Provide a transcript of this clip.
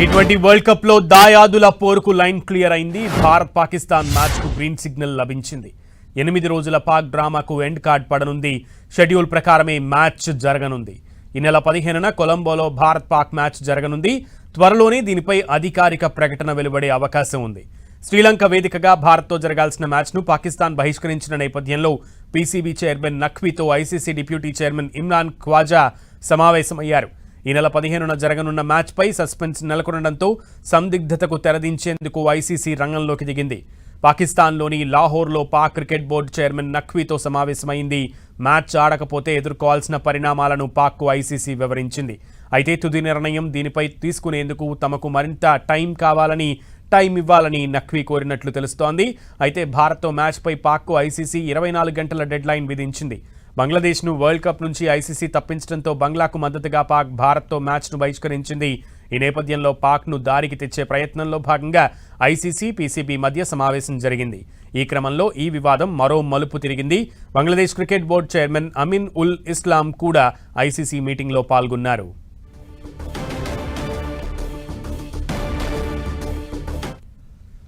T20 world cup లో దాయాదుల పోరుకు line clear అయింది. భారత్ పాకిస్తాన్ మ్యాచ్ కు గ్రీన్ సిగ్నల్ లభించింది. 8 రోజుల పాక్ డ్రామాకు ఎండ్ కార్డ్ పడనుంది. షెడ్యూల్ ప్రకారమే మ్యాచ్ జరగనుంది. ఈ నెల 15న కొలంబోలో భారత్ పాక్ మ్యాచ్ జరగనుంది. త్వరలోనే దీనిపై అధికారిక ప్రకటన వెలువడే అవకాశం ఉంది. శ్రీలంక వేదికగా భారత్తో జరగాల్సిన మ్యాచ్ను పాకిస్తాన్ బహిష్కరించిన నేపథ్యంలో పీసీబీ చైర్మన్ నఖ్వీతో ICC deputy chairman Imran Khawaja సమావేశమయ్యారు. ఈ నెల 15న జరగనున్న మ్యాచ్పై సస్పెన్స్ నెలకొనడంతో సందిగ్ధతకు తెరదించేందుకు ఐసీసీ రంగంలోకి దిగింది. పాకిస్తాన్లోని లాహోర్లో పాక్ క్రికెట్ బోర్డు చైర్మన్ నఖ్వీతో సమావేశమైంది. మ్యాచ్ ఆడకపోతే ఎదుర్కోవాల్సిన పరిణామాలను పాక్కు ఐసీసీ వివరించింది. అయితే తుది నిర్ణయం దీనిపై తీసుకునేందుకు తమకు మరింత టైం ఇవ్వాలని నఖ్వీ కోరినట్లు తెలుస్తోంది. అయితే భారత్తో మ్యాచ్పై పాక్కు ఐసీసీ 24 గంటల డెడ్ లైన్ విధించింది. బంగ్లాదేశ్ను వరల్డ్ కప్ నుంచి ఐసీసీ తప్పించడంతో బంగ్లాకు మద్దతుగా పాక్ భారత్తో మ్యాచ్ను బహిష్కరించింది. ఈ నేపథ్యంలో పాక్ను దారికి తెచ్చే ప్రయత్నంలో భాగంగా ఐసీసీ పీసీబీ మధ్య సమావేశం జరిగింది. ఈ క్రమంలో ఈ వివాదం మరో మలుపు తిరిగింది. బంగ్లాదేశ్ క్రికెట్ బోర్డు చైర్మన్ అమిన్ ఉల్ ఇస్లాం కూడా ఐసీసీ మీటింగ్లో పాల్గొన్నారు.